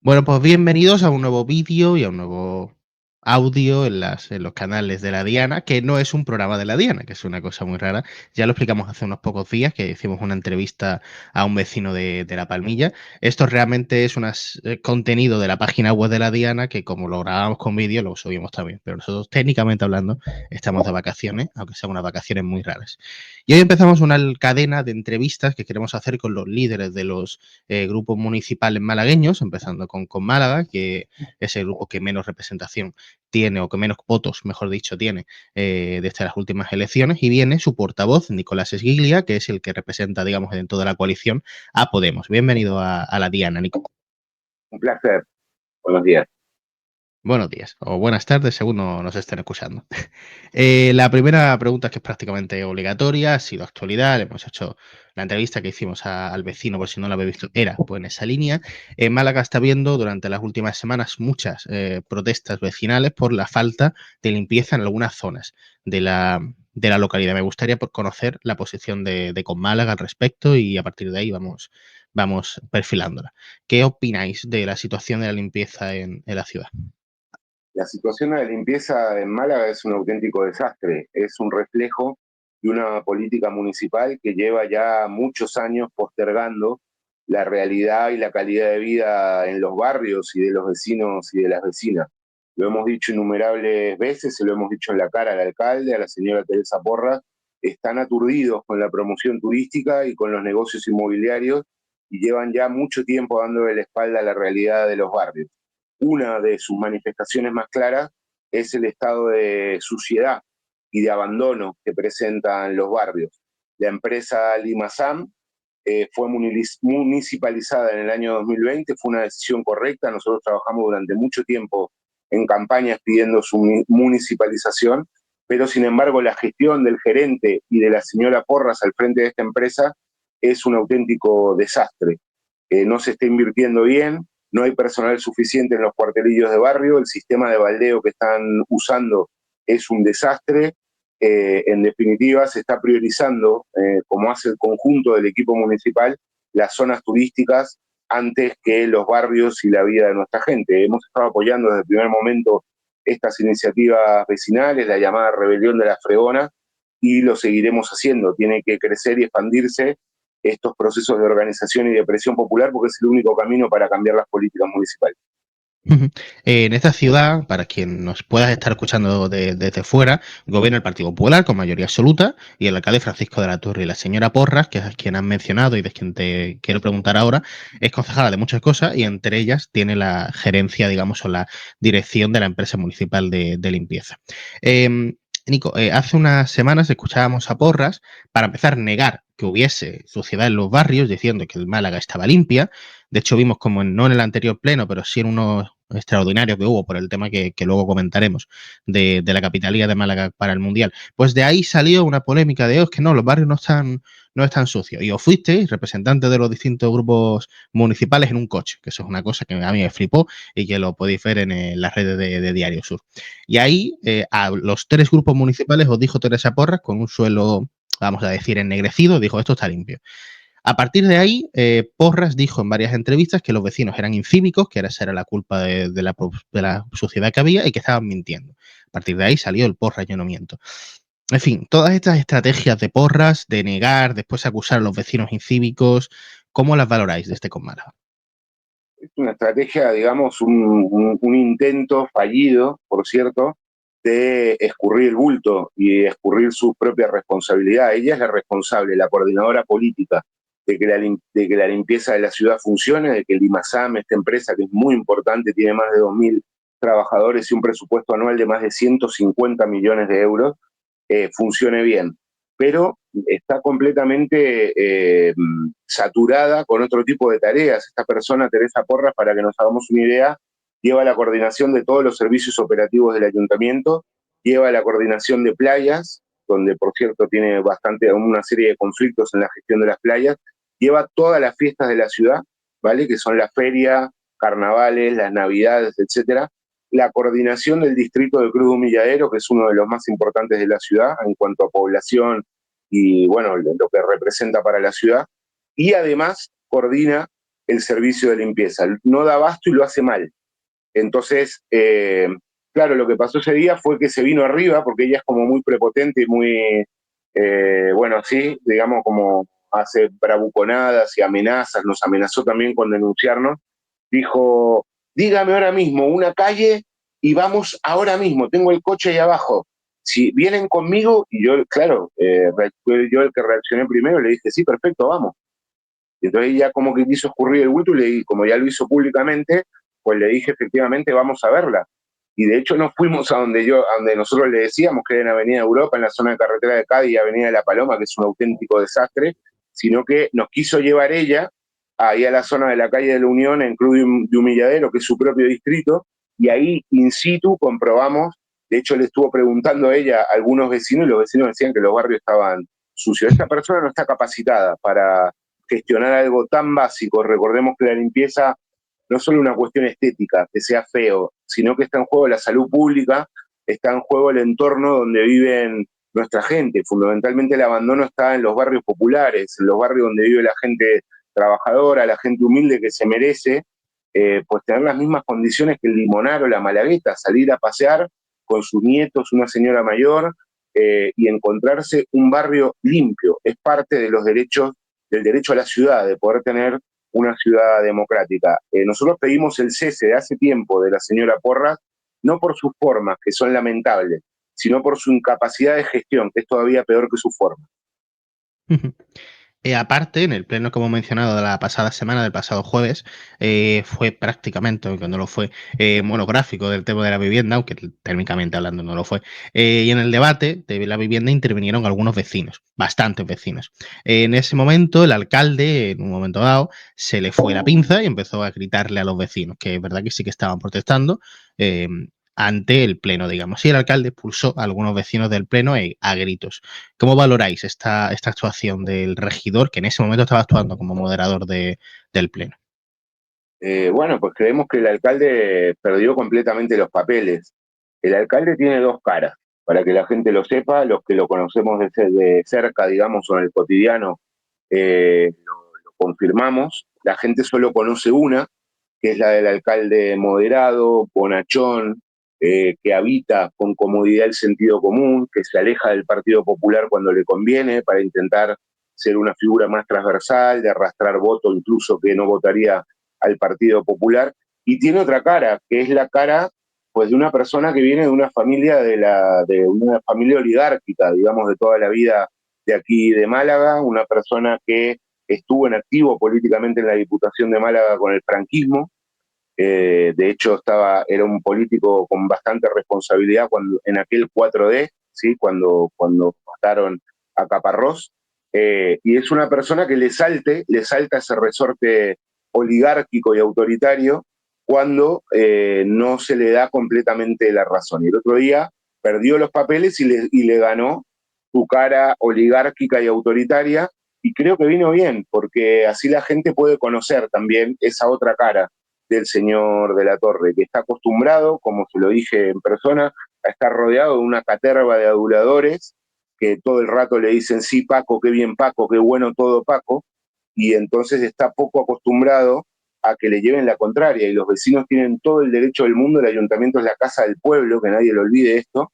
Bueno, pues bienvenidos a un nuevo vídeo y a un nuevo audio en los canales de la Diana, que no es un programa de la Diana, que es una cosa muy rara. Ya lo explicamos hace unos pocos días, que hicimos una entrevista a un vecino de La Palmilla. Esto realmente es un contenido de la página web de la Diana, que como lo grabamos con vídeo, lo subimos también. Pero nosotros, técnicamente hablando, estamos de vacaciones, aunque sean unas vacaciones muy raras. Y hoy empezamos una cadena de entrevistas que queremos hacer con los líderes de los grupos municipales malagueños, empezando con Málaga, que es el grupo que menos representación tiene, o que menos votos, mejor dicho, tiene desde las últimas elecciones, y viene su portavoz, Nicolás Esguiglia, que es el que representa, digamos, dentro de la coalición a Podemos. Bienvenido a la Diana, Nico. Un placer. Buenos días. Buenos días, o buenas tardes, según nos estén escuchando. La primera pregunta, que es prácticamente obligatoria, ha sido actualidad. Le hemos hecho la entrevista que hicimos al vecino, por si no la habéis visto, era pues en esa línea. En Málaga está habiendo durante las últimas semanas muchas protestas vecinales por la falta de limpieza en algunas zonas de la localidad. Me gustaría conocer la posición de Con Málaga al respecto, y a partir de ahí vamos perfilándola. ¿Qué opináis de la situación de la limpieza en la ciudad? La situación de limpieza en Málaga es un auténtico desastre. Es un reflejo de una política municipal que lleva ya muchos años postergando la realidad y la calidad de vida en los barrios y de los vecinos y de las vecinas. Lo hemos dicho innumerables veces, se lo hemos dicho en la cara al alcalde, a la señora Teresa Porras. Están aturdidos con la promoción turística y con los negocios inmobiliarios y llevan ya mucho tiempo dándole la espalda a la realidad de los barrios. Una de sus manifestaciones más claras es el estado de suciedad y de abandono que presentan los barrios. La empresa Limasam fue municipalizada en el año 2020, fue una decisión correcta. Nosotros trabajamos durante mucho tiempo en campañas pidiendo su municipalización, pero sin embargo la gestión del gerente y de la señora Porras al frente de esta empresa es un auténtico desastre. No se está invirtiendo bien, no hay personal suficiente en los cuartelillos de barrio, el sistema de baldeo que están usando es un desastre. En definitiva, se está priorizando, como hace el conjunto del equipo municipal, las zonas turísticas antes que los barrios y la vida de nuestra gente. Hemos estado apoyando desde el primer momento estas iniciativas vecinales, la llamada Rebelión de la Fregona, y lo seguiremos haciendo. Tiene que crecer y expandirse estos procesos de organización y de presión popular, porque es el único camino para cambiar las políticas municipales. Ujú. En esta ciudad, para quien nos pueda estar escuchando desde fuera, gobierna el Partido Popular con mayoría absoluta, y el alcalde Francisco de la Torre. Y la señora Porras, que es quien has mencionado y de quien te quiero preguntar ahora, es concejala de muchas cosas, y entre ellas tiene la gerencia, digamos, o la dirección de la empresa municipal de limpieza. Eh, Nico, hace unas semanas escuchábamos a Porras, para empezar, negar que hubiese suciedad en los barrios, diciendo que el Málaga estaba limpia. De hecho, vimos como no en el anterior pleno, pero sí en unos extraordinarios que hubo por el tema que luego comentaremos de la capitalía de Málaga para el Mundial. Pues de ahí salió una polémica de, es que no, los barrios no están sucios. Y os fuisteis, representantes de los distintos grupos municipales, en un coche, que eso es una cosa que a mí me flipó y que lo podéis ver en las redes de Diario Sur. Y ahí a los tres grupos municipales os dijo Teresa Porras, con un suelo, vamos a decir, ennegrecido, dijo, esto está limpio. A partir de ahí, Porras dijo en varias entrevistas que los vecinos eran incívicos, que esa era la culpa de la suciedad que había, y que estaban mintiendo. A partir de ahí salió el Porras, yo no miento. En fin, todas estas estrategias de Porras, de negar, después acusar a los vecinos incívicos, ¿cómo las valoráis desde Con Málaga? Es una estrategia, digamos, un intento fallido, por cierto, de escurrir el bulto y escurrir su propia responsabilidad. Ella es la responsable, la coordinadora política de que la limpieza de la ciudad funcione, de que el Limasam, esta empresa que es muy importante, tiene más de 2.000 trabajadores y un presupuesto anual de más de 150 millones de euros, funcione bien. Pero está completamente saturada con otro tipo de tareas. Esta persona, Teresa Porras, para que nos hagamos una idea, lleva la coordinación de todos los servicios operativos del ayuntamiento, lleva la coordinación de playas, donde por cierto tiene una serie de conflictos en la gestión de las playas, lleva todas las fiestas de la ciudad, ¿vale? Que son la feria, carnavales, las navidades, etcétera, la coordinación del distrito de Cruz de Humilladero, que es uno de los más importantes de la ciudad en cuanto a población y bueno, lo que representa para la ciudad, y además coordina el servicio de limpieza. No da abasto y lo hace mal. Entonces, claro, lo que pasó ese día fue que se vino arriba, porque ella es como muy prepotente y muy, bueno, así, digamos, como hace bravuconadas y amenazas, nos amenazó también con denunciarnos. Dijo, dígame ahora mismo una calle y vamos ahora mismo, tengo el coche ahí abajo. Si vienen conmigo, y yo, claro, fui yo el que reaccioné primero, le dije, sí, perfecto, vamos. Y entonces ella como que quiso escurrir el bulto y como ya lo hizo públicamente, pues le dije efectivamente vamos a verla. Y de hecho nos fuimos a donde nosotros le decíamos que era en Avenida Europa, en la zona de carretera de Cádiz y Avenida de la Paloma, que es un auténtico desastre, sino que nos quiso llevar ella ahí a la zona de la calle de la Unión, en Cruz de Humilladero, que es su propio distrito, y ahí in situ comprobamos, de hecho le estuvo preguntando a ella a algunos vecinos y los vecinos decían que los barrios estaban sucios. Esta persona no está capacitada para gestionar algo tan básico. Recordemos que la limpieza no es solo una cuestión estética, que sea feo, sino que está en juego la salud pública, está en juego el entorno donde viven nuestra gente. Fundamentalmente el abandono está en los barrios populares, en los barrios donde vive la gente trabajadora, la gente humilde que se merece, pues tener las mismas condiciones que el limonar o la malagueta, salir a pasear con sus nietos, una señora mayor, y encontrarse un barrio limpio. Es parte de los derechos, del derecho a la ciudad, de poder tener una ciudad democrática. Nosotros pedimos el cese de hace tiempo de la señora Porras, no por sus formas, que son lamentables, sino por su incapacidad de gestión, que es todavía peor que su forma. Aparte, en el pleno que hemos mencionado de la pasada semana, del pasado jueves, fue prácticamente, aunque no lo fue, monográfico del tema de la vivienda, aunque técnicamente hablando no lo fue. Y en el debate de la vivienda intervinieron algunos vecinos, bastantes vecinos. En ese momento, el alcalde, en un momento dado, se le fue la pinza y empezó a gritarle a los vecinos, que es verdad que sí que estaban protestando. eh, ante el pleno, digamos. Y el alcalde expulsó a algunos vecinos del pleno a gritos. ¿Cómo valoráis esta actuación del regidor, que en ese momento estaba actuando como moderador del pleno? Bueno, pues creemos que el alcalde perdió completamente los papeles. El alcalde tiene dos caras, para que la gente lo sepa, los que lo conocemos de cerca, digamos, o en el cotidiano, lo confirmamos. La gente solo conoce una, que es la del alcalde moderado, bonachón, que habita con comodidad el sentido común, que se aleja del Partido Popular cuando le conviene para intentar ser una figura más transversal, de arrastrar voto incluso que no votaría al Partido Popular. Y tiene otra cara, que es la cara pues de una persona que viene de una familia de una familia oligárquica, digamos, de toda la vida de aquí de Málaga, una persona que estuvo en activo políticamente en la Diputación de Málaga con el franquismo. De hecho, era un político con bastante responsabilidad en aquel 4D, ¿sí? Cuando mataron a Caparrós. Y es una persona que le salta ese resorte oligárquico y autoritario cuando no se le da completamente la razón. Y el otro día perdió los papeles y le ganó su cara oligárquica y autoritaria, y creo que vino bien, porque así la gente puede conocer también esa otra cara del señor de la Torre, que está acostumbrado, como se lo dije en persona, a estar rodeado de una caterva de aduladores que todo el rato le dicen, sí, Paco, qué bien Paco, qué bueno todo Paco, y entonces está poco acostumbrado a que le lleven la contraria, y los vecinos tienen todo el derecho del mundo. El ayuntamiento es la casa del pueblo, que nadie lo olvide esto,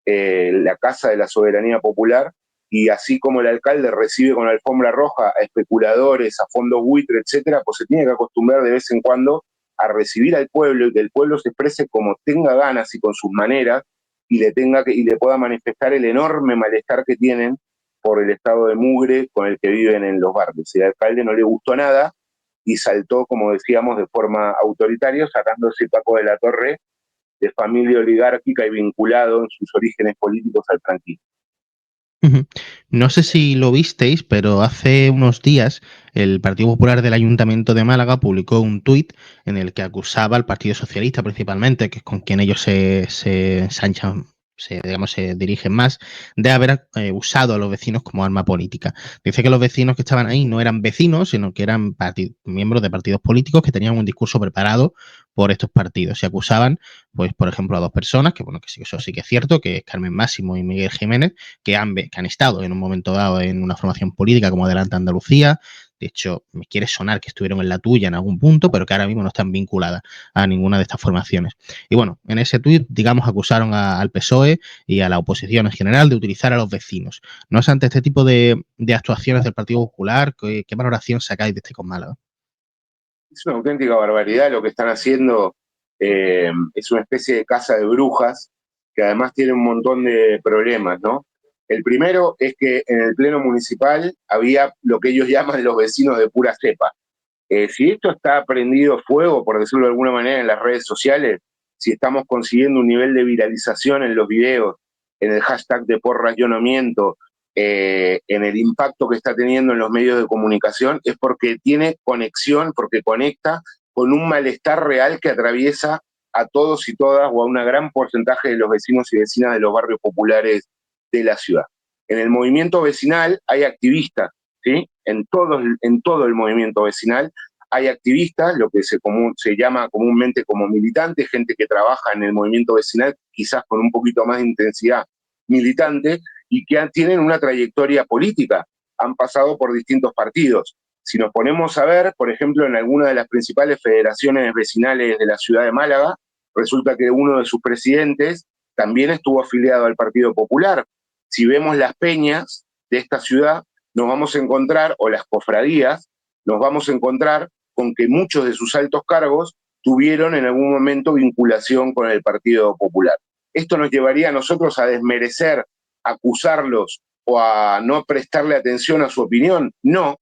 la casa de la soberanía popular, y así como el alcalde recibe con alfombra roja a especuladores, a fondos buitre, etcétera, pues se tiene que acostumbrar de vez en cuando a recibir al pueblo y que el pueblo se exprese como tenga ganas y con sus maneras, y y le pueda manifestar el enorme malestar que tienen por el estado de mugre con el que viven en los barrios. Y al alcalde no le gustó nada y saltó, como decíamos, de forma autoritaria, sacando ese Paco de la Torre de familia oligárquica y vinculado en sus orígenes políticos al franquismo. No sé si lo visteis, pero hace unos días el Partido Popular del Ayuntamiento de Málaga publicó un tuit en el que acusaba al Partido Socialista principalmente, que es con quien ellos se ensanchan, digamos, se dirigen más, de haber usado a los vecinos como arma política. Dice que los vecinos que estaban ahí no eran vecinos, sino que eran miembros de partidos políticos que tenían un discurso preparado por estos partidos. Se acusaban, pues, por ejemplo, a dos personas, que bueno, que sí, eso sí que es cierto, que es Carmen Máximo y Miguel Jiménez, que han estado en un momento dado en una formación política como Adelante Andalucía, De hecho, me quiere sonar que estuvieron en la tuya en algún punto, pero que ahora mismo no están vinculadas a ninguna de estas formaciones. Y bueno, en ese tuit, digamos, acusaron al PSOE y a la oposición en general de utilizar a los vecinos. No obstante, este tipo de actuaciones del Partido Popular, ¿qué valoración sacáis de este con Málaga? Es una auténtica barbaridad lo que están haciendo. Es una especie de casa de brujas que además tiene un montón de problemas, ¿no? El primero es que en el pleno municipal había lo que ellos llaman los vecinos de pura cepa. Si esto está prendido fuego, por decirlo de alguna manera, en las redes sociales, si estamos consiguiendo un nivel de viralización en los videos, en el hashtag de porras yo no miento, en el impacto que está teniendo en los medios de comunicación, es porque tiene conexión, porque conecta con un malestar real que atraviesa a todos y todas o a una gran porcentaje de los vecinos y vecinas de los barrios populares de la ciudad. En el movimiento vecinal hay activistas, ¿sí? En todo el movimiento vecinal hay activistas, lo que se llama comúnmente como militantes, gente que trabaja en el movimiento vecinal, quizás con un poquito más de intensidad militante, y que tienen una trayectoria política, han pasado por distintos partidos. Si nos ponemos a ver, por ejemplo, en alguna de las principales federaciones vecinales de la ciudad de Málaga, resulta que uno de sus presidentes también estuvo afiliado al Partido Popular. Si vemos las peñas de esta ciudad, nos vamos a encontrar, o las cofradías, nos vamos a encontrar con que muchos de sus altos cargos tuvieron en algún momento vinculación con el Partido Popular. Esto nos llevaría a nosotros a desmerecer, a acusarlos o a no prestarle atención a su opinión. No,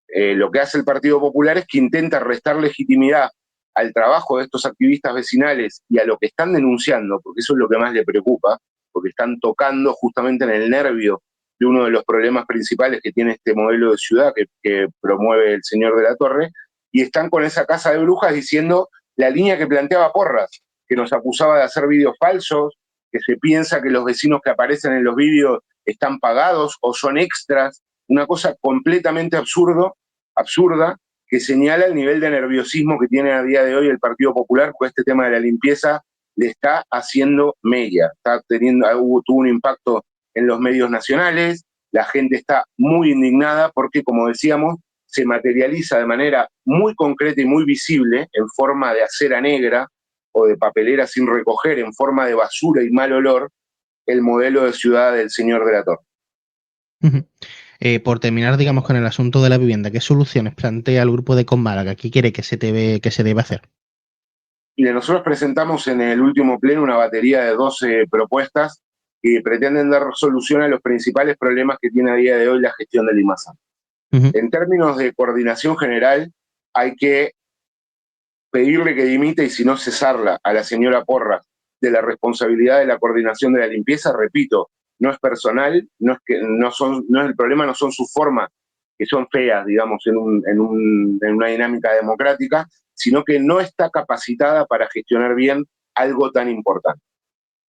lo que hace el Partido Popular es que intenta restar legitimidad al trabajo de estos activistas vecinales y a lo que están denunciando, porque eso es lo que más le preocupa, porque están tocando justamente en el nervio de uno de los problemas principales que tiene este modelo de ciudad que promueve el señor de la Torre, y están con esa casa de brujas diciendo la línea que planteaba Porras, que nos acusaba de hacer vídeos falsos, que se piensa que los vecinos que aparecen en los vídeos están pagados o son extras, una cosa completamente absurda, que señala el nivel de nerviosismo que tiene a día de hoy el Partido Popular con este tema de la limpieza, le está haciendo mella, tuvo un impacto en los medios nacionales, la gente está muy indignada porque, como decíamos, se materializa de manera muy concreta y muy visible en forma de acera negra o de papelera sin recoger, en forma de basura y mal olor, el modelo de ciudad del señor de la Torre. Por terminar, digamos, con el asunto de la vivienda, ¿qué soluciones plantea el grupo de Con Málaga? ¿Qué quiere que se debe hacer? Y nosotros presentamos en el último pleno una batería de 12 propuestas que pretenden dar solución a los principales problemas que tiene a día de hoy la gestión del IMASA. En términos de coordinación general, hay que pedirle que dimita y si no cesarla a la señora Porras de la responsabilidad de la coordinación de la limpieza. Repito, no es personal, no es el problema, no son sus formas que son feas, digamos, en una dinámica democrática, sino que no está capacitada para gestionar bien algo tan importante.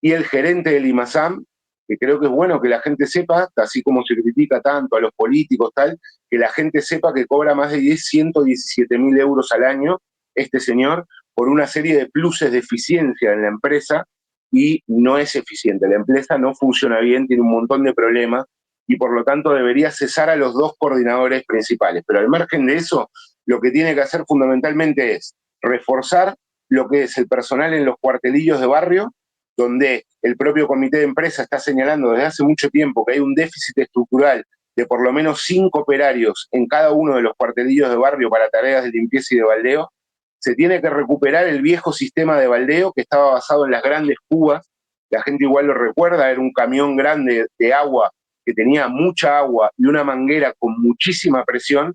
Y el gerente del IMASAM, que creo que es bueno que la gente sepa, así como se critica tanto a los políticos, tal, que la gente sepa que cobra más de 117.000 euros al año este señor por una serie de pluses de eficiencia en la empresa, y no es eficiente. La empresa no funciona bien, tiene un montón de problemas y por lo tanto debería cesar a los dos coordinadores principales. Pero al margen de eso, lo que tiene que hacer fundamentalmente es reforzar lo que es el personal en los cuartelillos de barrio, donde el propio comité de empresa está señalando desde hace mucho tiempo que hay un déficit estructural de por lo menos 5 operarios en cada uno de los cuartelillos de barrio para tareas de limpieza y de baldeo. Se tiene que recuperar el viejo sistema de baldeo que estaba basado en las grandes cubas. La gente igual lo recuerda, era un camión grande de agua que tenía mucha agua y una manguera con muchísima presión,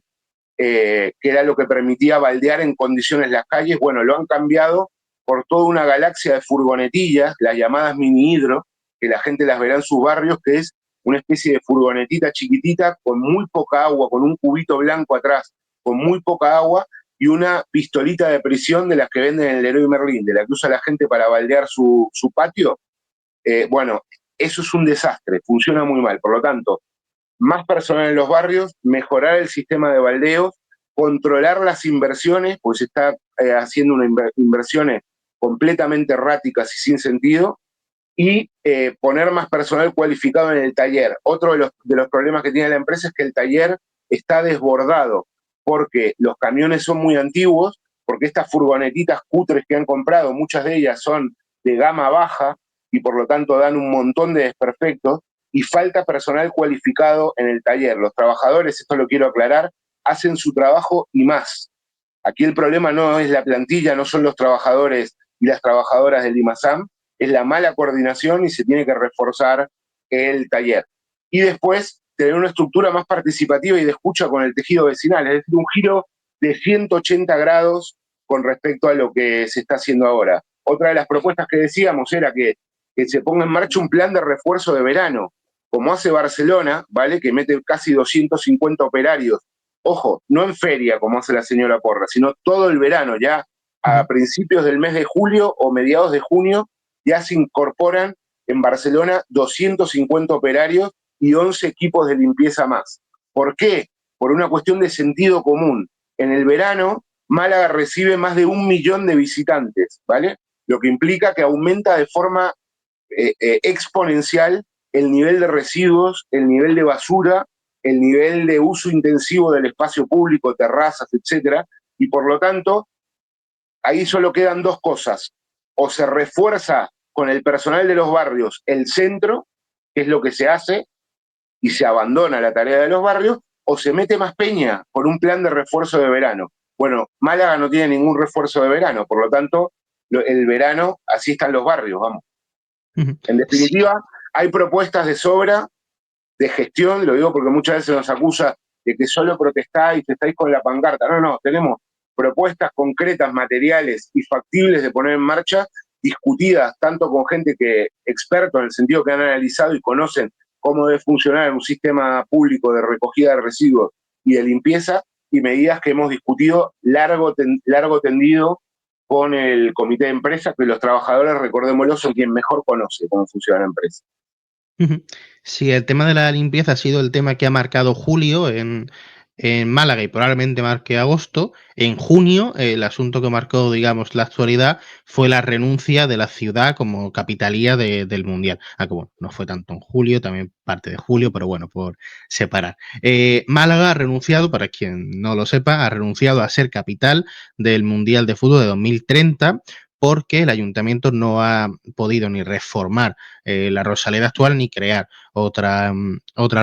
que era lo que permitía baldear en condiciones las calles. Bueno, lo han cambiado por toda una galaxia de furgonetillas, las llamadas mini hidro, que la gente las verá en sus barrios, que es una especie de furgonetita chiquitita con muy poca agua, con un cubito blanco atrás, con muy poca agua, y una pistolita de prisión de las que venden en el Leroy Merlin, de la que usa la gente para baldear su patio. Bueno, eso es un desastre, funciona muy mal. Por lo tanto, más personal en los barrios, mejorar el sistema de baldeo, controlar las inversiones, pues se está haciendo unas inversiones completamente erráticas y sin sentido, y poner más personal cualificado en el taller. Otro de los problemas que tiene la empresa es que el taller está desbordado. porque los camiones son muy antiguos, porque estas furgonetitas cutres que han comprado, muchas de ellas son de gama baja y por lo tanto dan un montón de desperfectos, y falta personal cualificado en el taller. Los trabajadores, esto lo quiero aclarar, hacen su trabajo y más. Aquí el problema no es la plantilla, no son los trabajadores y las trabajadoras del IMASAM, es la mala coordinación y se tiene que reforzar el taller. Y después tener una estructura más participativa y de escucha con el tejido vecinal, es decir, un giro de 180 grados con respecto a lo que se está haciendo ahora. Otra de las propuestas que decíamos era que se ponga en marcha un plan de refuerzo de verano, como hace Barcelona, ¿vale? Que mete casi 250 operarios. Ojo, no en feria, como hace la señora Porra, sino todo el verano, ya a principios del mes de julio o mediados de junio, ya se incorporan en Barcelona 250 operarios y 11 equipos de limpieza más. ¿Por qué? Por una cuestión de sentido común. En el verano, Málaga recibe más de 1 millón de visitantes, ¿vale? Lo que implica que aumenta de forma exponencial el nivel de residuos, el nivel de basura, el nivel de uso intensivo del espacio público, terrazas, etcétera, y por lo tanto, ahí solo quedan dos cosas. O se refuerza con el personal de los barrios el centro, que es lo que se hace, y se abandona la tarea de los barrios, o se mete más peña por un plan de refuerzo de verano. Bueno, Málaga no tiene ningún refuerzo de verano, por lo tanto, el verano, así están los barrios, vamos. En Sí. definitiva, hay propuestas de sobra de gestión, lo digo porque muchas veces nos acusa de que solo protestáis, estáis con la pancarta. No, no, tenemos propuestas concretas, materiales y factibles de poner en marcha, discutidas tanto con gente que expertos en el sentido que han analizado y conocen cómo debe funcionar un sistema público de recogida de residuos y de limpieza, y medidas que hemos discutido largo tendido con el comité de empresa, que los trabajadores, recordémoslo, son quien mejor conoce cómo funciona la empresa. Sí, el tema de la limpieza ha sido el tema que ha marcado julio en Málaga y probablemente marque agosto. En junio, el asunto que marcó, digamos, la actualidad fue la renuncia de la ciudad como capitalía del Mundial. Aunque bueno, no fue tanto en julio, también parte de julio, pero bueno, por separar. Málaga ha renunciado, para quien no lo sepa, ha renunciado a ser capital del Mundial de Fútbol de 2030 porque el ayuntamiento no ha podido ni reformar la Rosaleda actual ni crear otra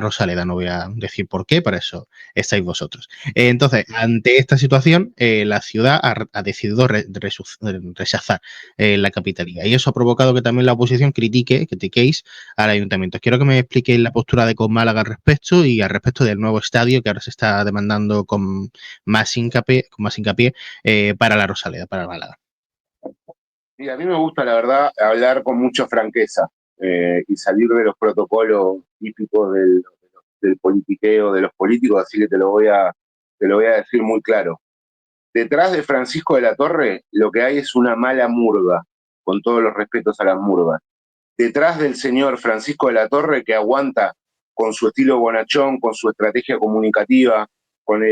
Rosaleda. No voy a decir por qué, para eso estáis vosotros. Entonces, ante esta situación, la ciudad ha decidido rechazar la capitalía y eso ha provocado que también la oposición critiquéis al ayuntamiento. Quiero que me expliquéis la postura de Málaga al respecto y al respecto del nuevo estadio que ahora se está demandando con más hincapié para la Rosaleda, para Málaga. Y a mí me gusta, la verdad, hablar con mucha franqueza y salir de los protocolos típicos del politiqueo, de los políticos, así que te lo voy a decir muy claro. Detrás de Francisco de la Torre lo que hay es una mala murga, con todos los respetos a las murgas. Detrás del señor Francisco de la Torre, que aguanta con su estilo bonachón, con su estrategia comunicativa, con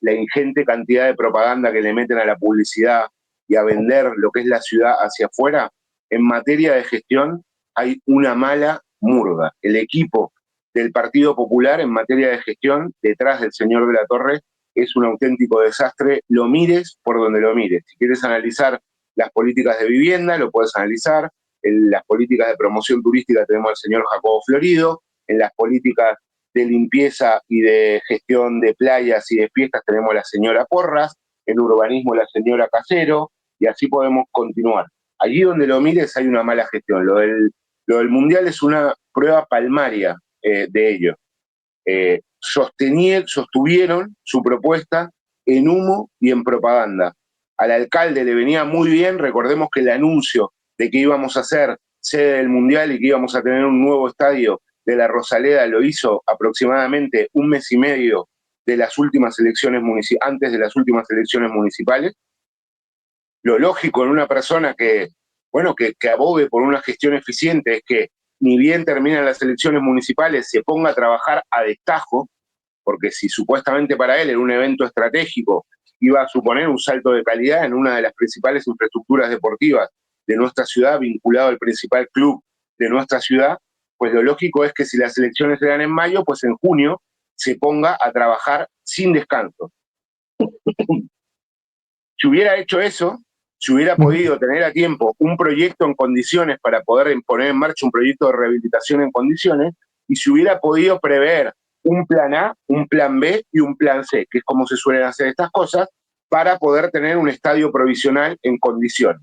la ingente cantidad de propaganda que le meten a la publicidad y a vender lo que es la ciudad hacia afuera, en materia de gestión hay una mala murga. El equipo del Partido Popular en materia de gestión, detrás del señor de la Torre, es un auténtico desastre, lo mires por donde lo mires. Si quieres analizar las políticas de vivienda, lo puedes analizar. En las políticas de promoción turística tenemos al señor Jacobo Florido, en las políticas de limpieza y de gestión de playas y de fiestas tenemos a la señora Porras, en urbanismo la señora Casero, y así podemos continuar. Allí donde lo mires hay una mala gestión. Lo del Mundial es una prueba palmaria de ello. Sostuvieron su propuesta en humo y en propaganda. Al alcalde le venía muy bien, recordemos que el anuncio de que íbamos a ser sede del Mundial y que íbamos a tener un nuevo estadio de la Rosaleda lo hizo aproximadamente un mes y medio de las últimas elecciones antes de las últimas elecciones municipales. Lo lógico en una persona que abogue por una gestión eficiente es que ni bien terminan las elecciones municipales se ponga a trabajar a destajo, porque si supuestamente para él era un evento estratégico, iba a suponer un salto de calidad en una de las principales infraestructuras deportivas de nuestra ciudad, vinculado al principal club de nuestra ciudad, pues lo lógico es que si las elecciones se dan en mayo, pues en junio se ponga a trabajar sin descanso. Si hubiera hecho eso, si hubiera Ujú. podido tener a tiempo un proyecto en condiciones para poder poner en marcha un proyecto de rehabilitación en condiciones, y si hubiera podido prever un plan A, un plan B y un plan C, que es como se suelen hacer estas cosas, para poder tener un estadio provisional en condiciones.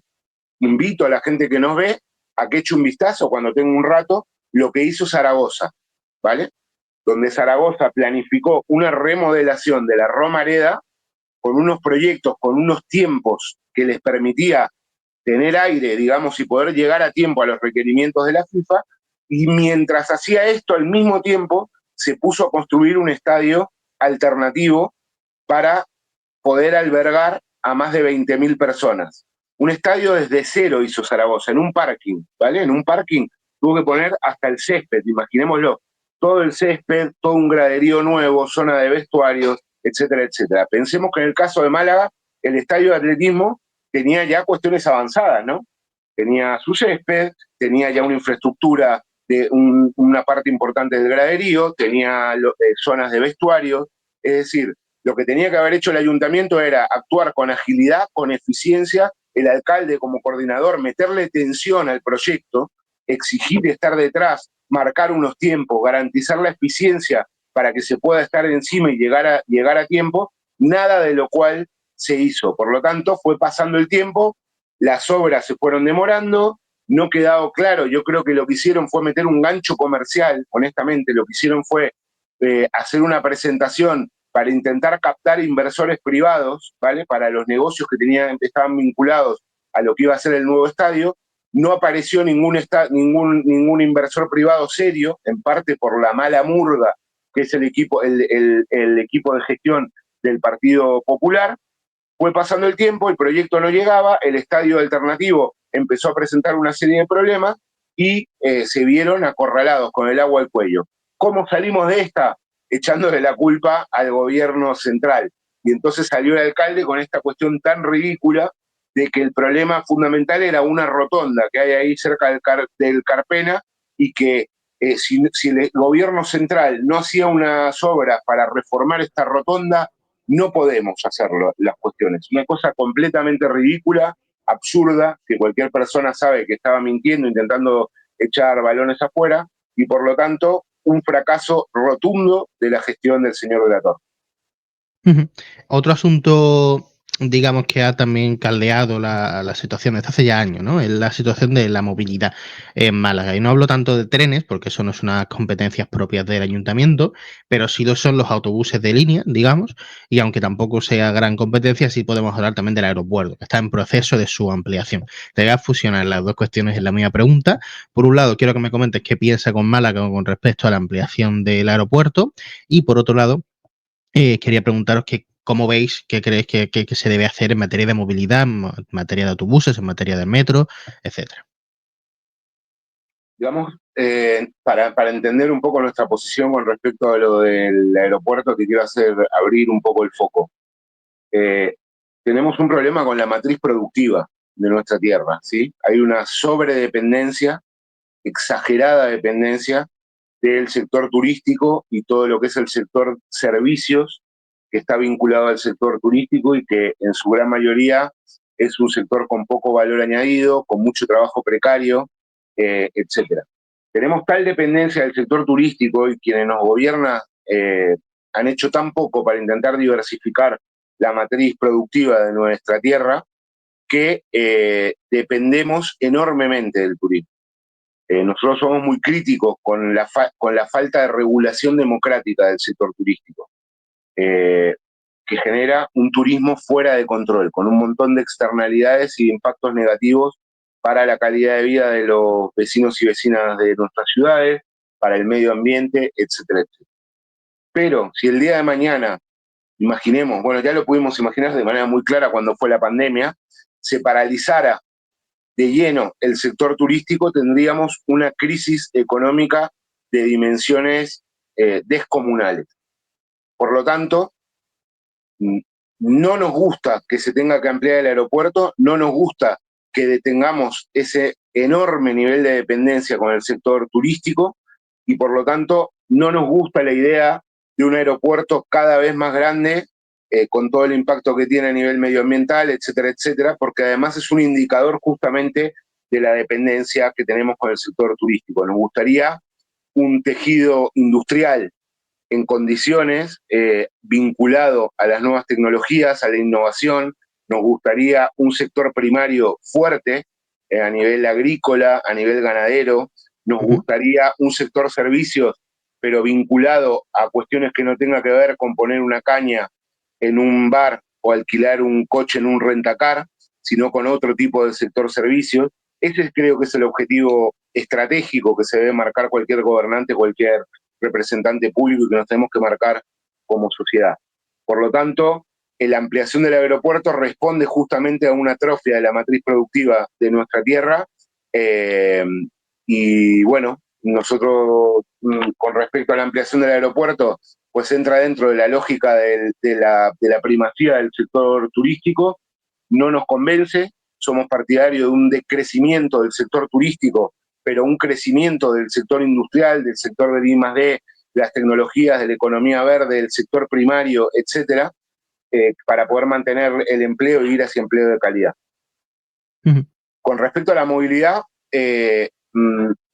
Invito a la gente que nos ve a que eche un vistazo cuando tenga un rato lo que hizo Zaragoza, ¿vale? Donde Zaragoza planificó una remodelación de la Romareda con unos proyectos, con unos tiempos que les permitía tener aire, digamos, y poder llegar a tiempo a los requerimientos de la FIFA, y mientras hacía esto, al mismo tiempo, se puso a construir un estadio alternativo para poder albergar a más de 20.000 personas. Un estadio desde cero hizo Zaragoza, en un parking, ¿vale? En un parking tuvo que poner hasta el césped, imaginémoslo, todo el césped, todo un graderío nuevo, zona de vestuarios, etcétera, etcétera. Pensemos que en el caso de Málaga, el estadio de atletismo tenía ya cuestiones avanzadas, ¿no? Tenía su césped, tenía ya una infraestructura de una parte importante del graderío, tenía zonas de vestuarios, es decir, lo que tenía que haber hecho el ayuntamiento era actuar con agilidad, con eficiencia, el alcalde como coordinador, meterle tensión al proyecto, exigir estar detrás, marcar unos tiempos, garantizar la eficiencia para que se pueda estar encima y llegar a tiempo, nada de lo cual se hizo. Por lo tanto, fue pasando el tiempo, las obras se fueron demorando, no quedado claro, yo creo que lo que hicieron fue meter un gancho comercial, honestamente, lo que hicieron fue hacer una presentación para intentar captar inversores privados, ¿vale? Para los negocios que estaban vinculados a lo que iba a ser el nuevo estadio. No apareció ningún inversor privado serio, en parte por la mala murga que es el equipo de gestión del Partido Popular. Fue pasando el tiempo, el proyecto no llegaba, el estadio alternativo empezó a presentar una serie de problemas y se vieron acorralados con el agua al cuello. ¿Cómo salimos de esta? Echándole la culpa al gobierno central. Y entonces salió el alcalde con esta cuestión tan ridícula de que el problema fundamental era una rotonda que hay ahí cerca del Carpena, y que si el gobierno central no hacía unas obras para reformar esta rotonda, no podemos hacerlo las cuestiones. Una cosa completamente ridícula, absurda, que cualquier persona sabe que estaba mintiendo, intentando echar balones afuera, y por lo tanto un fracaso rotundo de la gestión del señor de la Torre. Ujú. Otro asunto, digamos, que ha también caldeado la situación desde hace ya años, ¿no? Es la situación de la movilidad en Málaga. Y no hablo tanto de trenes, porque eso no es unas competencias propias del ayuntamiento, pero sí lo son los autobuses de línea, digamos, y aunque tampoco sea gran competencia, sí podemos hablar también del aeropuerto, que está en proceso de su ampliación. Te voy a fusionar las dos cuestiones en la misma pregunta. Por un lado, quiero que me comentes qué piensa con Málaga con respecto a la ampliación del aeropuerto, y por otro lado, quería preguntaros que cómo veis, qué creéis que se debe hacer en materia de movilidad, en materia de autobuses, en materia de metro, etcétera. Digamos, para entender un poco nuestra posición con respecto a lo del aeropuerto, que quiero abrir un poco el foco. Eh, Tenemos un problema con la matriz productiva de nuestra tierra, ¿sí? Hay una sobredependencia, exagerada dependencia del sector turístico y todo lo que es el sector servicios, que está vinculado al sector turístico y que en su gran mayoría es un sector con poco valor añadido, con mucho trabajo precario, etcétera. Tenemos tal dependencia del sector turístico, y quienes nos gobiernan han hecho tan poco para intentar diversificar la matriz productiva de nuestra tierra, que dependemos enormemente del turismo. Nosotros somos muy críticos con la falta de regulación democrática del sector turístico, eh, que genera un turismo fuera de control, con un montón de externalidades y impactos negativos para la calidad de vida de los vecinos y vecinas de nuestras ciudades, para el medio ambiente, etcétera, etcétera. Pero si el día de mañana, imaginemos, bueno, ya lo pudimos imaginar de manera muy clara cuando fue la pandemia, se paralizara de lleno el sector turístico, tendríamos una crisis económica de dimensiones descomunales. Por lo tanto, no nos gusta que se tenga que ampliar el aeropuerto, no nos gusta que detengamos ese enorme nivel de dependencia con el sector turístico, y por lo tanto no nos gusta la idea de un aeropuerto cada vez más grande con todo el impacto que tiene a nivel medioambiental, etcétera, etcétera, porque además es un indicador justamente de la dependencia que tenemos con el sector turístico. Nos gustaría un tejido industrial en condiciones vinculado a las nuevas tecnologías, a la innovación. Nos gustaría un sector primario fuerte a nivel agrícola, a nivel ganadero. Nos gustaría un sector servicios, pero vinculado a cuestiones que no tenga que ver con poner una caña en un bar o alquilar un coche en un rentacar, sino con otro tipo de sector servicios. Ese creo que es el objetivo estratégico que se debe marcar cualquier gobernante, cualquier representante público y que nos tenemos que marcar como sociedad. Por lo tanto, la ampliación del aeropuerto responde justamente a una atrofia de la matriz productiva de nuestra tierra. Y bueno, nosotros con respecto a la ampliación del aeropuerto, pues entra dentro de la lógica de la primacía del sector turístico, no nos convence, somos partidarios de un decrecimiento del sector turístico, pero un crecimiento del sector industrial, del sector del I+D, de las tecnologías, de la economía verde, del sector primario, etcétera, para poder mantener el empleo y ir hacia empleo de calidad. Con respecto a la movilidad,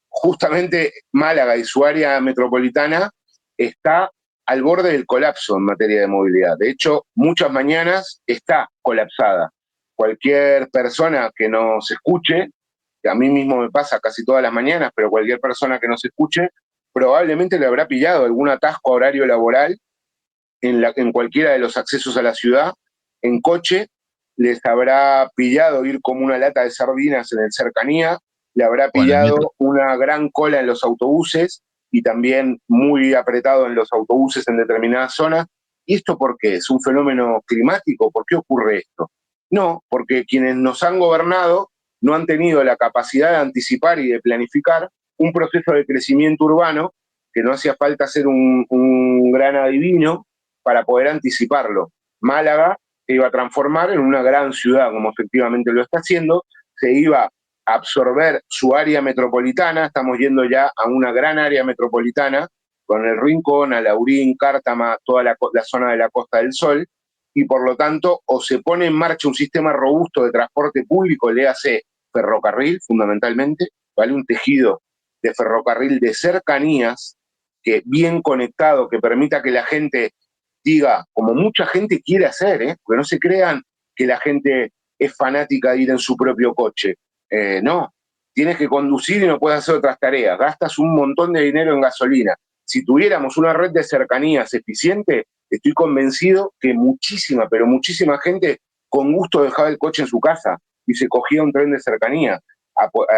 justamente Málaga y su área metropolitana está al borde del colapso en materia de movilidad. De hecho, muchas mañanas está colapsada. Cualquier persona que nos escuche, que a mí mismo me pasa casi todas las mañanas, pero cualquier persona que nos escuche, probablemente le habrá pillado algún atasco a horario laboral en cualquiera de los accesos a la ciudad, en coche, les habrá pillado ir como una lata de sardinas en el cercanía, le habrá pillado una gran cola en los autobuses y también muy apretado en los autobuses en determinadas zonas. ¿Y esto por qué? ¿Es un fenómeno climático? ¿Por qué ocurre esto? No, porque quienes nos han gobernado no han tenido la capacidad de anticipar y de planificar un proceso de crecimiento urbano que no hacía falta ser un gran adivino para poder anticiparlo. Málaga se iba a transformar en una gran ciudad, como efectivamente lo está haciendo, se iba a absorber su área metropolitana, estamos yendo ya a una gran área metropolitana, con el Rincón, Alaurín, Cártama, toda la zona de la Costa del Sol, y por lo tanto, o se pone en marcha un sistema robusto de transporte público, le hace ferrocarril fundamentalmente, ¿vale? Un tejido de ferrocarril de cercanías, que bien conectado, que permita que la gente diga, como mucha gente quiere hacer, porque no se crean que la gente es fanática de ir en su propio coche. No, tienes que conducir y no puedes hacer otras tareas, gastas un montón de dinero en gasolina. Si tuviéramos una red de cercanías eficiente, estoy convencido que muchísima, pero muchísima gente con gusto dejaba el coche en su casa y se cogía un tren de cercanía,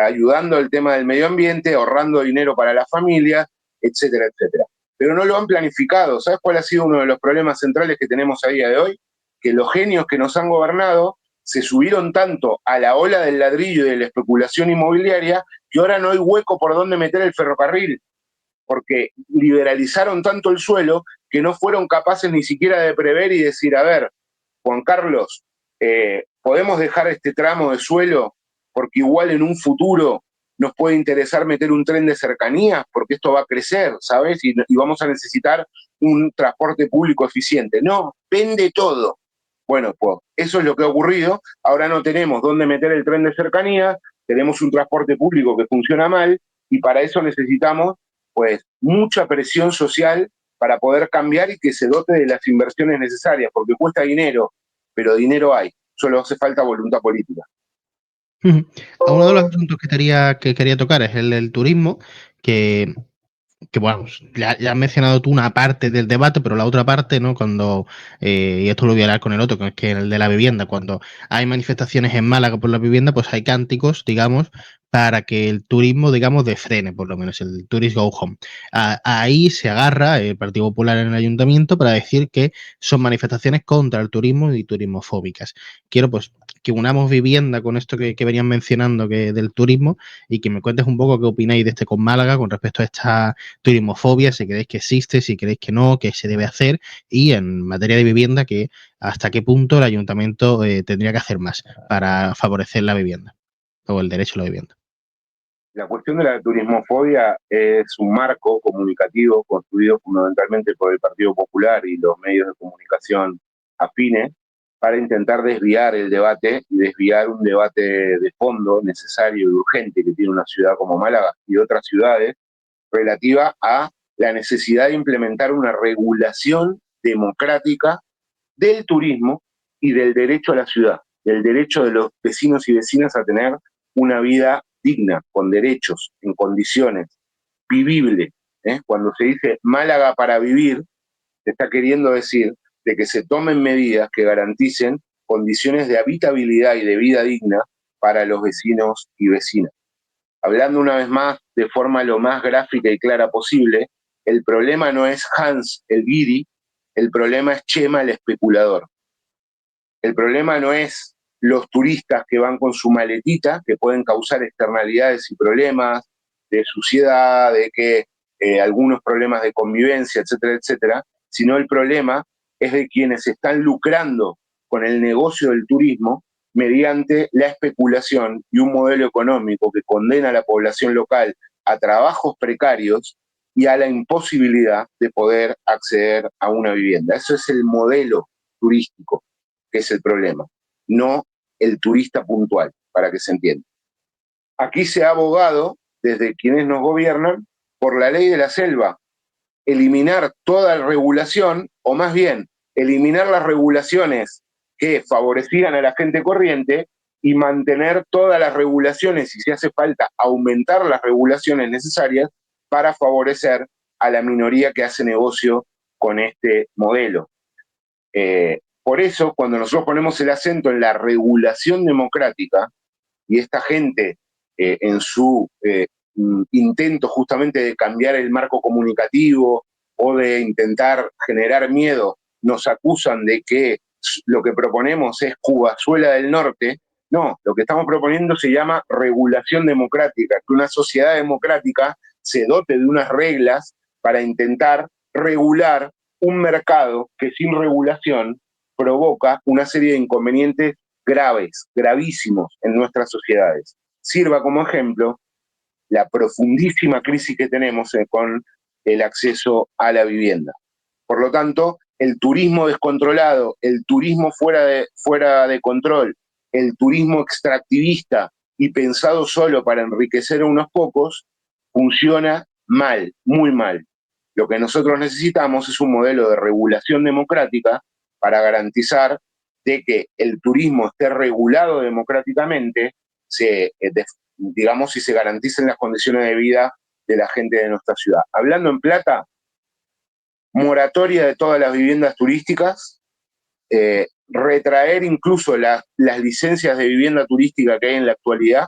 ayudando al tema del medio ambiente, ahorrando dinero para la familia, etcétera, etcétera. Pero no lo han planificado. ¿Sabes cuál ha sido uno de los problemas centrales que tenemos a día de hoy? Que los genios que nos han gobernado se subieron tanto a la ola del ladrillo y de la especulación inmobiliaria que ahora no hay hueco por donde meter el ferrocarril, porque liberalizaron tanto el suelo que no fueron capaces ni siquiera de prever y decir, a ver, Juan Carlos, ¿podemos dejar este tramo de suelo porque igual en un futuro nos puede interesar meter un tren de cercanías porque esto va a crecer, ¿sabes? Y vamos a necesitar un transporte público eficiente. No, vende todo. Bueno, pues eso es lo que ha ocurrido. Ahora no tenemos dónde meter el tren de cercanías, tenemos un transporte público que funciona mal y para eso necesitamos pues mucha presión social para poder cambiar y que se dote de las inversiones necesarias, porque cuesta dinero, pero dinero hay, solo hace falta voluntad política. Uno de los asuntos que quería tocar es el del turismo, que bueno, ya has mencionado tú una parte del debate, pero la otra parte, ¿no? Cuando, y esto lo voy a hablar con el otro, que es que el de la vivienda, cuando hay manifestaciones en Málaga por la vivienda, pues hay cánticos, digamos, para que el turismo, digamos, defrene, por lo menos, el Tourist Go Home. Ahí se agarra el Partido Popular en el ayuntamiento para decir que son manifestaciones contra el turismo y turismofóbicas. Quiero, pues, que unamos vivienda con esto que venían mencionando que del turismo y que me cuentes un poco qué opináis de este con Málaga con respecto a esta turismofobia, si creéis que existe, si creéis que no, qué se debe hacer y en materia de vivienda, que hasta qué punto el ayuntamiento tendría que hacer más para favorecer la vivienda o el derecho a la vivienda. La cuestión de la turismofobia es un marco comunicativo construido fundamentalmente por el Partido Popular y los medios de comunicación afines para intentar desviar el debate y desviar un debate de fondo necesario y urgente que tiene una ciudad como Málaga y otras ciudades relativa a la necesidad de implementar una regulación democrática del turismo y del derecho a la ciudad, del derecho de los vecinos y vecinas a tener una vida digna, con derechos, en condiciones, vivible. Cuando se dice Málaga para vivir, se está queriendo decir de que se tomen medidas que garanticen condiciones de habitabilidad y de vida digna para los vecinos y vecinas. Hablando una vez más de forma lo más gráfica y clara posible, el problema no es Hans el guiri, el problema es Chema el especulador. El problema no es los turistas que van con su maletita, que pueden causar externalidades y problemas de suciedad, de que algunos problemas de convivencia, etcétera, etcétera, sino el problema es de quienes están lucrando con el negocio del turismo mediante la especulación y un modelo económico que condena a la población local a trabajos precarios y a la imposibilidad de poder acceder a una vivienda. Eso es el modelo turístico, que es el problema, no el turista puntual, para que se entienda. Aquí se ha abogado, desde quienes nos gobiernan, por la ley de la selva, eliminar toda regulación, o más bien, eliminar las regulaciones que favorecían a la gente corriente y mantener todas las regulaciones, y si hace falta, aumentar las regulaciones necesarias para favorecer a la minoría que hace negocio con este modelo. Por eso, cuando nosotros ponemos el acento en la regulación democrática, y esta gente en su intento justamente de cambiar el marco comunicativo o de intentar generar miedo, nos acusan de que lo que proponemos es Cubazuela del Norte. No, lo que estamos proponiendo se llama regulación democrática, que una sociedad democrática se dote de unas reglas para intentar regular un mercado que sin regulación provoca una serie de inconvenientes graves, gravísimos en nuestras sociedades. Sirva como ejemplo la profundísima crisis que tenemos con el acceso a la vivienda. Por lo tanto, el turismo descontrolado, el turismo fuera de control, el turismo extractivista y pensado solo para enriquecer a unos pocos, funciona mal, muy mal. Lo que nosotros necesitamos es un modelo de regulación democrática para garantizar de que el turismo esté regulado democráticamente, digamos, y se garanticen las condiciones de vida de la gente de nuestra ciudad. Hablando en plata, moratoria de todas las viviendas turísticas, retraer incluso las licencias de vivienda turística que hay en la actualidad,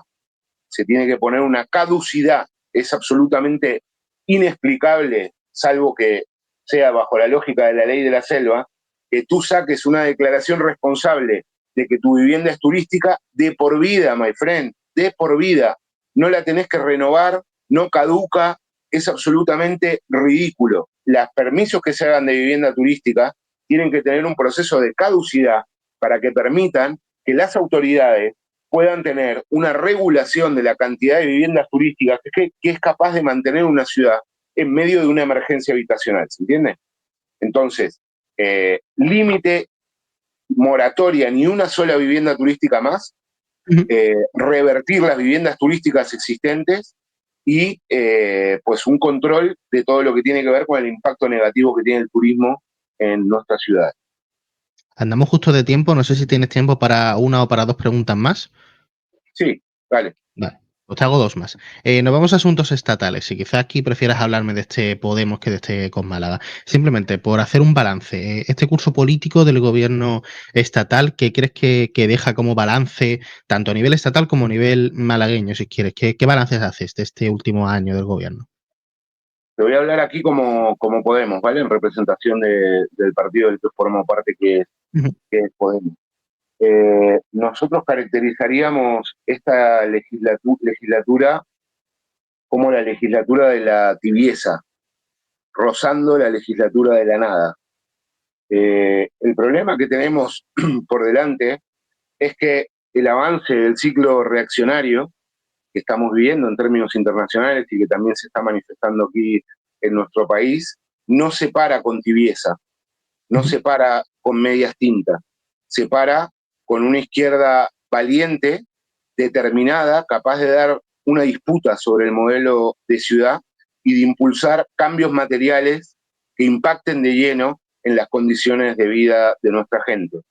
se tiene que poner una caducidad, es absolutamente inexplicable, salvo que sea bajo la lógica de la ley de la selva, que tú saques una declaración responsable de que tu vivienda es turística de por vida, my friend, de por vida. No la tenés que renovar, no caduca, es absolutamente ridículo. Los permisos que se hagan de vivienda turística tienen que tener un proceso de caducidad para que permitan que las autoridades puedan tener una regulación de la cantidad de viviendas turísticas que es capaz de mantener una ciudad en medio de una emergencia habitacional, ¿se entiende? Entonces, límite, moratoria, ni una sola vivienda turística más, revertir las viviendas turísticas existentes y pues un control de todo lo que tiene que ver con el impacto negativo que tiene el turismo en nuestra ciudad. Andamos justo de tiempo, no sé si tienes tiempo para una o para dos preguntas más. Sí, vale. Vale, pues te hago dos más. Nos vamos a asuntos estatales. Si quizás aquí prefieras hablarme de este Podemos que de este con Málaga. Simplemente por hacer un balance. Este curso político del gobierno estatal, ¿qué crees que deja como balance, tanto a nivel estatal como a nivel malagueño, si quieres? ¿Qué balances haces de este último año del gobierno? Te voy a hablar aquí como Podemos, ¿vale? En representación del partido del que formo parte, que es Podemos. Nosotros caracterizaríamos esta legislatura como la legislatura de la tibieza, rozando la legislatura de la nada. El problema que tenemos por delante es que el avance del ciclo reaccionario que estamos viviendo en términos internacionales y que también se está manifestando aquí en nuestro país, no se para con tibieza, no se para con medias tintas, se para con una izquierda valiente, determinada, capaz de dar una disputa sobre el modelo de ciudad y de impulsar cambios materiales que impacten de lleno en las condiciones de vida de nuestra gente.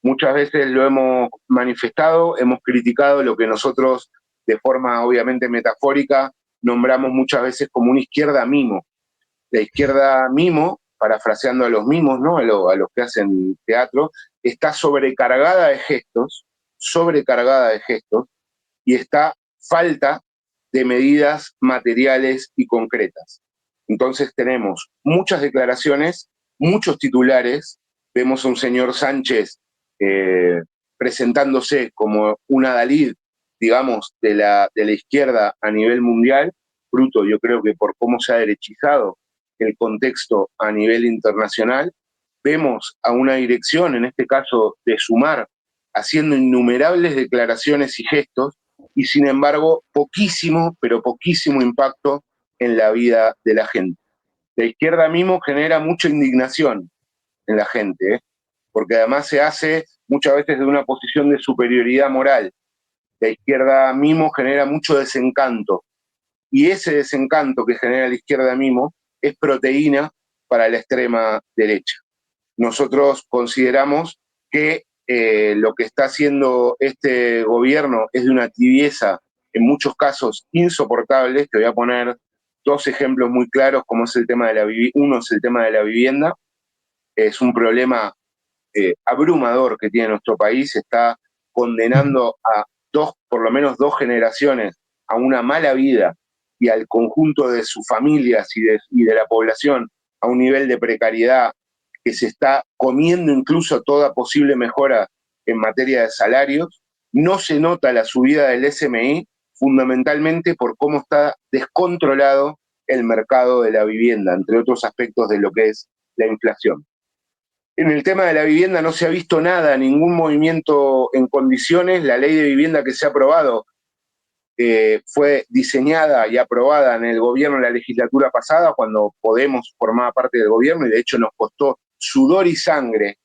Muchas veces lo hemos manifestado, hemos criticado lo que nosotros, de forma obviamente metafórica, nombramos muchas veces como una izquierda mimo. La izquierda mimo, parafraseando a los mimos, ¿no? A los que hacen teatro, está sobrecargada de gestos, y está falta de medidas materiales y concretas. Entonces tenemos muchas declaraciones, muchos titulares, vemos a un señor Sánchez presentándose como un adalid, digamos, de la izquierda a nivel mundial, fruto, yo creo que por cómo se ha derechizado el contexto a nivel internacional. Vemos a una dirección, en este caso de Sumar, haciendo innumerables declaraciones y gestos, y sin embargo, poquísimo, pero poquísimo impacto en la vida de la gente. La izquierda mismo genera mucha indignación en la gente, porque además se hace muchas veces de una posición de superioridad moral. La izquierda mismo genera mucho desencanto, y ese desencanto que genera la izquierda mismo es proteína para la extrema derecha. Nosotros consideramos que lo que está haciendo este gobierno es de una tibieza, en muchos casos insoportable. Te voy a poner dos ejemplos muy claros, como es el tema de uno es el tema de la vivienda. Es un problema abrumador que tiene nuestro país, está condenando a por lo menos dos generaciones a una mala vida, y al conjunto de sus familias y de la población a un nivel de precariedad que se está comiendo incluso toda posible mejora en materia de salarios. No se nota la subida del SMI, fundamentalmente por cómo está descontrolado el mercado de la vivienda, entre otros aspectos de lo que es la inflación. En el tema de la vivienda no se ha visto nada, ningún movimiento en condiciones. La ley de vivienda que se ha aprobado fue diseñada y aprobada en el gobierno en la legislatura pasada, cuando Podemos formaba parte del gobierno, y de hecho nos costó sudor y sangre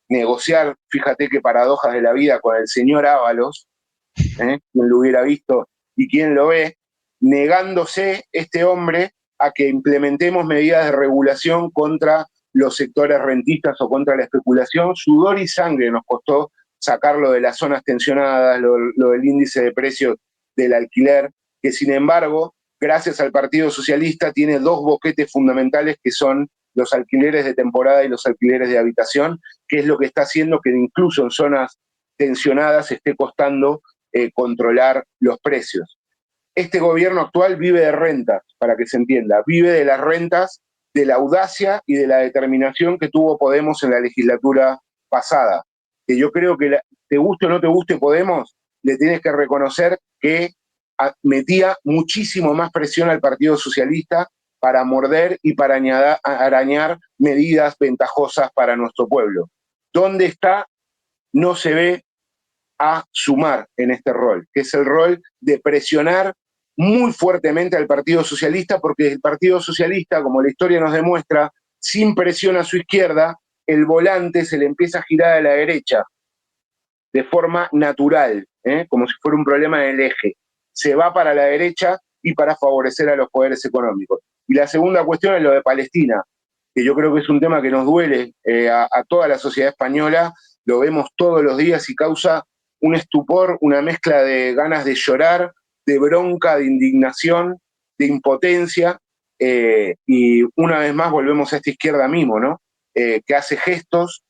negociar, fíjate qué paradojas de la vida, con el señor Ábalos, quien lo hubiera visto y quien lo ve, negándose este hombre a que implementemos medidas de regulación contra los sectores rentistas o contra la especulación. Sudor y sangre nos costó sacarlo de las zonas tensionadas, lo del índice de precios del alquiler, que sin embargo, gracias al Partido Socialista, tiene dos boquetes fundamentales, que son los alquileres de temporada y los alquileres de habitación, que es lo que está haciendo que incluso en zonas tensionadas esté costando controlar los precios. Este gobierno actual vive de rentas, para que se entienda, vive de las rentas, de la audacia y de la determinación que tuvo Podemos en la legislatura pasada. Que yo creo que, te guste o no te guste Podemos, le tienes que reconocer que metía muchísimo más presión al Partido Socialista para morder y para arañar medidas ventajosas para nuestro pueblo. ¿Dónde está? No se ve a Sumar en este rol, que es el rol de presionar muy fuertemente al Partido Socialista, porque el Partido Socialista, como la historia nos demuestra, sin presión a su izquierda, el volante se le empieza a girar a la derecha de forma natural, como si fuera un problema en el eje. Se va para la derecha y para favorecer a los poderes económicos. Y la segunda cuestión es lo de Palestina, que yo creo que es un tema que nos duele a toda la sociedad española, lo vemos todos los días y causa un estupor, una mezcla de ganas de llorar, de bronca, de indignación, de impotencia, y una vez más volvemos a esta izquierda mimo, ¿no? Que hace gestos,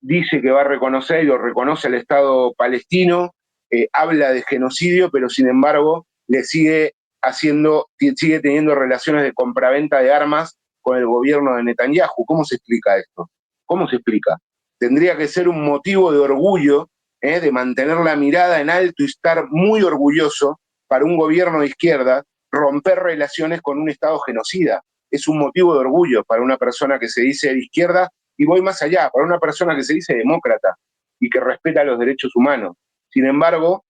dice que va a reconocer y lo reconoce al Estado palestino, habla de genocidio, pero sin embargo le sigue teniendo relaciones de compraventa de armas con el gobierno de Netanyahu. ¿Cómo se explica esto? ¿Cómo se explica? Tendría que ser un motivo de orgullo, de mantener la mirada en alto y estar muy orgulloso para un gobierno de izquierda romper relaciones con un Estado genocida. Es un motivo de orgullo para una persona que se dice de izquierda, y voy más allá, para una persona que se dice demócrata y que respeta los derechos humanos. Sin embargo,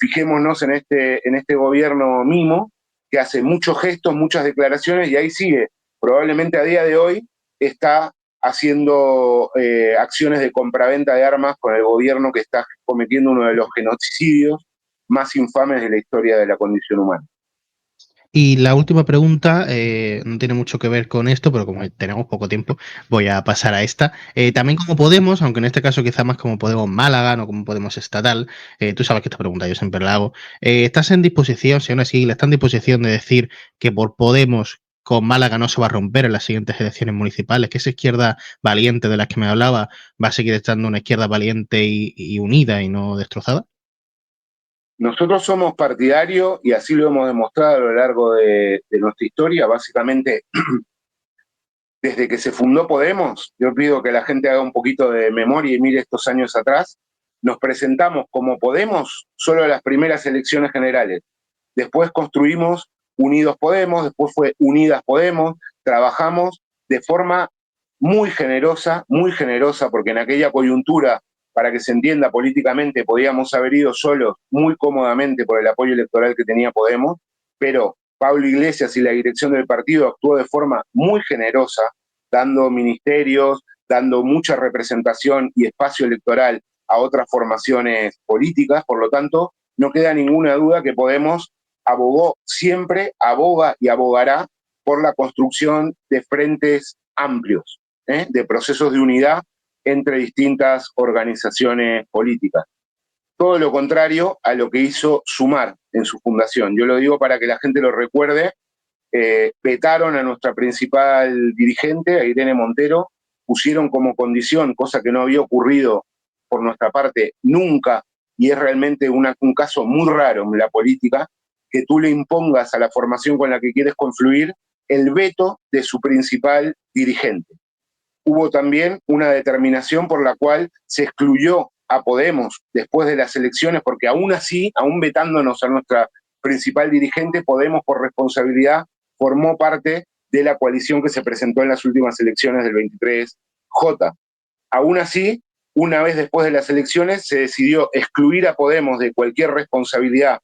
fijémonos en este gobierno mimo, que hace muchos gestos, muchas declaraciones, y ahí sigue. Probablemente a día de hoy está haciendo acciones de compraventa de armas con el gobierno que está cometiendo uno de los genocidios más infames de la historia de la condición humana. Y la última pregunta no tiene mucho que ver con esto, pero como tenemos poco tiempo, voy a pasar a esta. También como Podemos, aunque en este caso quizá más como Podemos Málaga, no como Podemos Estatal, tú sabes que esta pregunta yo siempre la hago. ¿Estás en disposición, si aún así, está en disposición de decir que por Podemos con Málaga no se va a romper en las siguientes elecciones municipales, que esa izquierda valiente de la que me hablaba va a seguir estando una izquierda valiente y unida y no destrozada? Nosotros somos partidarios, y así lo hemos demostrado a lo largo de nuestra historia, básicamente desde que se fundó Podemos. Yo pido que la gente haga un poquito de memoria y mire estos años atrás. Nos presentamos como Podemos solo a las primeras elecciones generales. Después construimos Unidos Podemos, después fue Unidas Podemos. Trabajamos de forma muy generosa, porque en aquella coyuntura, para que se entienda políticamente, podíamos haber ido solos muy cómodamente por el apoyo electoral que tenía Podemos, pero Pablo Iglesias y la dirección del partido actuó de forma muy generosa, dando ministerios, dando mucha representación y espacio electoral a otras formaciones políticas. Por lo tanto, no queda ninguna duda que Podemos abogó siempre, aboga y abogará por la construcción de frentes amplios, de procesos de unidad entre distintas organizaciones políticas. Todo lo contrario a lo que hizo Sumar en su fundación. Yo lo digo para que la gente lo recuerde. Vetaron a nuestra principal dirigente, a Irene Montero, pusieron como condición, cosa que no había ocurrido por nuestra parte nunca, y es realmente un caso muy raro en la política, que tú le impongas a la formación con la que quieres confluir el veto de su principal dirigente. Hubo también una determinación por la cual se excluyó a Podemos después de las elecciones, porque aún así, aún vetándonos a nuestra principal dirigente, Podemos por responsabilidad formó parte de la coalición que se presentó en las últimas elecciones del 23J. Aún así, una vez después de las elecciones, se decidió excluir a Podemos de cualquier responsabilidad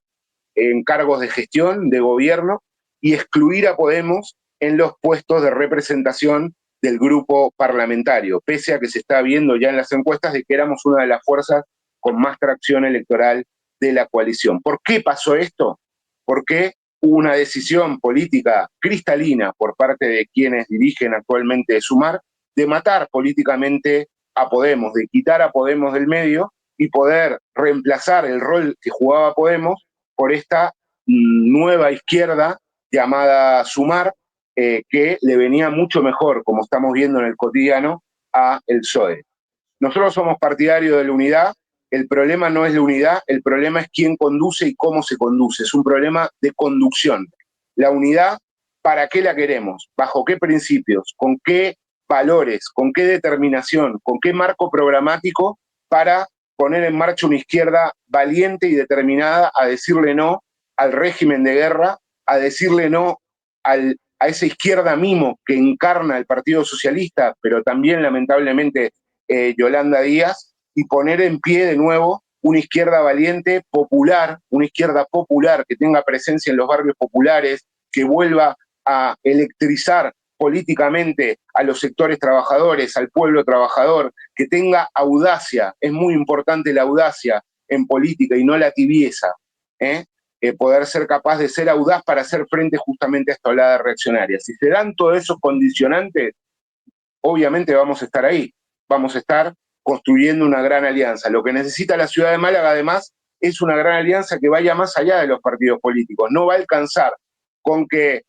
en cargos de gestión, de gobierno, y excluir a Podemos en los puestos de representación del grupo parlamentario, pese a que se está viendo ya en las encuestas de que éramos una de las fuerzas con más tracción electoral de la coalición. ¿Por qué pasó esto? Porque hubo una decisión política cristalina por parte de quienes dirigen actualmente Sumar de matar políticamente a Podemos, de quitar a Podemos del medio y poder reemplazar el rol que jugaba Podemos por esta nueva izquierda llamada Sumar, que le venía mucho mejor, como estamos viendo en el cotidiano, a el PSOE. Nosotros somos partidarios de la unidad. El problema no es la unidad, el problema es quién conduce y cómo se conduce. Es un problema de conducción. La unidad, ¿para qué la queremos? ¿Bajo qué principios? ¿Con qué valores? ¿Con qué determinación? ¿Con qué marco programático para poner en marcha una izquierda valiente y determinada a decirle no al régimen de guerra, a decirle no a esa izquierda mimo que encarna el Partido Socialista, pero también lamentablemente Yolanda Díaz, y poner en pie de nuevo una izquierda valiente, popular, una izquierda popular que tenga presencia en los barrios populares, que vuelva a electrizar políticamente a los sectores trabajadores, al pueblo trabajador, que tenga audacia. Es muy importante la audacia en política y no la tibieza. Poder ser capaz de ser audaz para hacer frente justamente a esta oleada reaccionaria. Si se dan todos esos condicionantes, obviamente vamos a estar ahí, vamos a estar construyendo una gran alianza. Lo que necesita la ciudad de Málaga, además, es una gran alianza que vaya más allá de los partidos políticos. No va a alcanzar con que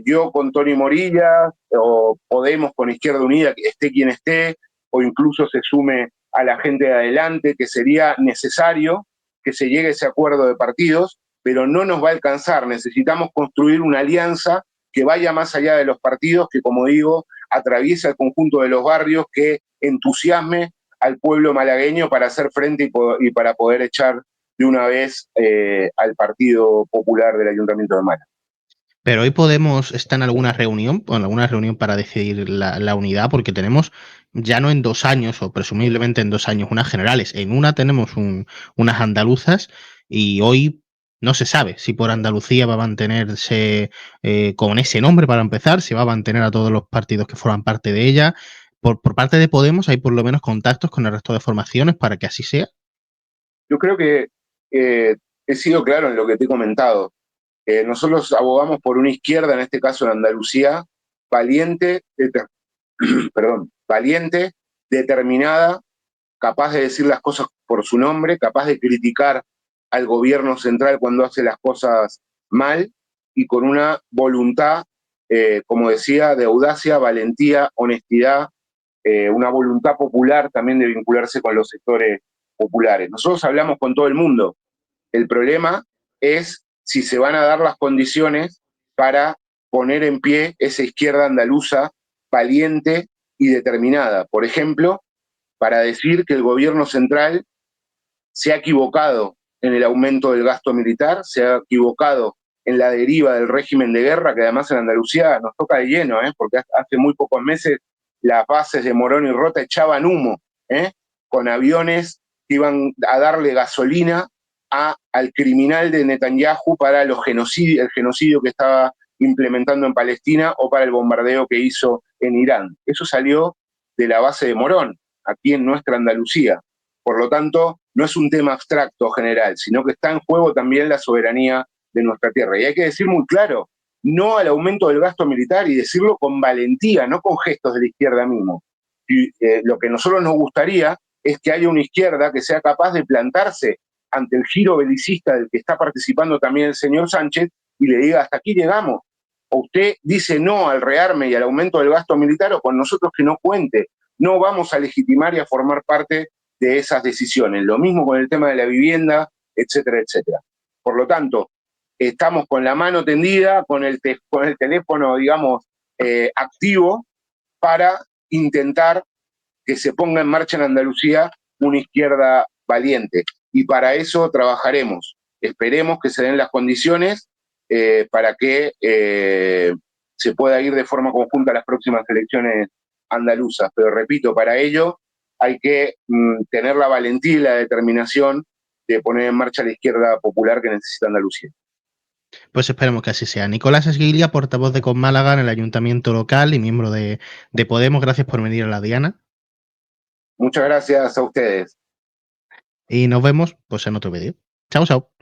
yo con Tony Morilla o Podemos con Izquierda Unida, que esté quien esté, o incluso se sume a la gente de adelante, que sería necesario que se llegue a ese acuerdo de partidos, pero no nos va a alcanzar. Necesitamos construir una alianza que vaya más allá de los partidos, que como digo, atraviesa el conjunto de los barrios, que entusiasme al pueblo malagueño para hacer frente y para poder echar de una vez al Partido Popular del Ayuntamiento de Málaga. Pero hoy Podemos está en alguna reunión, o en alguna reunión para decidir la unidad, porque tenemos ya no en 2 años, o presumiblemente en 2 años, unas generales. En una tenemos unas andaluzas y hoy no se sabe si por Andalucía va a mantenerse con ese nombre para empezar, si va a mantener a todos los partidos que forman parte de ella. por parte de Podemos hay por lo menos contactos con el resto de formaciones para que así sea. Yo creo que he sido claro en lo que te he comentado. Nosotros abogamos por una izquierda, en este caso en Andalucía, valiente, perdón, valiente, determinada, capaz de decir las cosas por su nombre, capaz de criticar al gobierno central cuando hace las cosas mal y con una voluntad, como decía, de audacia, valentía, honestidad, una voluntad popular también de vincularse con los sectores populares. Nosotros hablamos con todo el mundo. El problema es si se van a dar las condiciones para poner en pie esa izquierda andaluza valiente y determinada. Por ejemplo, para decir que el gobierno central se ha equivocado en el aumento del gasto militar, se ha equivocado en la deriva del régimen de guerra, que además en Andalucía nos toca de lleno, porque hace muy pocos meses las bases de Morón y Rota echaban humo, con aviones que iban a darle gasolina al criminal de Netanyahu para el genocidio que estaba implementando en Palestina o para el bombardeo que hizo en Irán. Eso salió de la base de Morón, aquí en nuestra Andalucía. Por lo tanto, no es un tema abstracto general, sino que está en juego también la soberanía de nuestra tierra. Y hay que decir muy claro, no al aumento del gasto militar y decirlo con valentía, no con gestos de la izquierda mismo. Y, lo que a nosotros nos gustaría es que haya una izquierda que sea capaz de plantarse ante el giro belicista del que está participando también el señor Sánchez y le diga, hasta aquí llegamos. O usted dice no al rearme y al aumento del gasto militar, o con nosotros que no cuente. No vamos a legitimar y a formar parte de esas decisiones. Lo mismo con el tema de la vivienda, etcétera, etcétera. Por lo tanto, estamos con la mano tendida, con el teléfono, digamos, activo para intentar que se ponga en marcha en Andalucía una izquierda valiente. Y para eso trabajaremos. Esperemos que se den las condiciones para que se pueda ir de forma conjunta a las próximas elecciones andaluzas. Pero repito, para ello hay que tener la valentía y la determinación de poner en marcha la izquierda popular que necesita Andalucía. Pues esperemos que así sea. Nicolás Esguilla, portavoz de COP Málaga en el ayuntamiento local y miembro de Podemos, gracias por venir a la Diana. Muchas gracias a ustedes. Y nos vemos pues en otro vídeo. Chao, chao.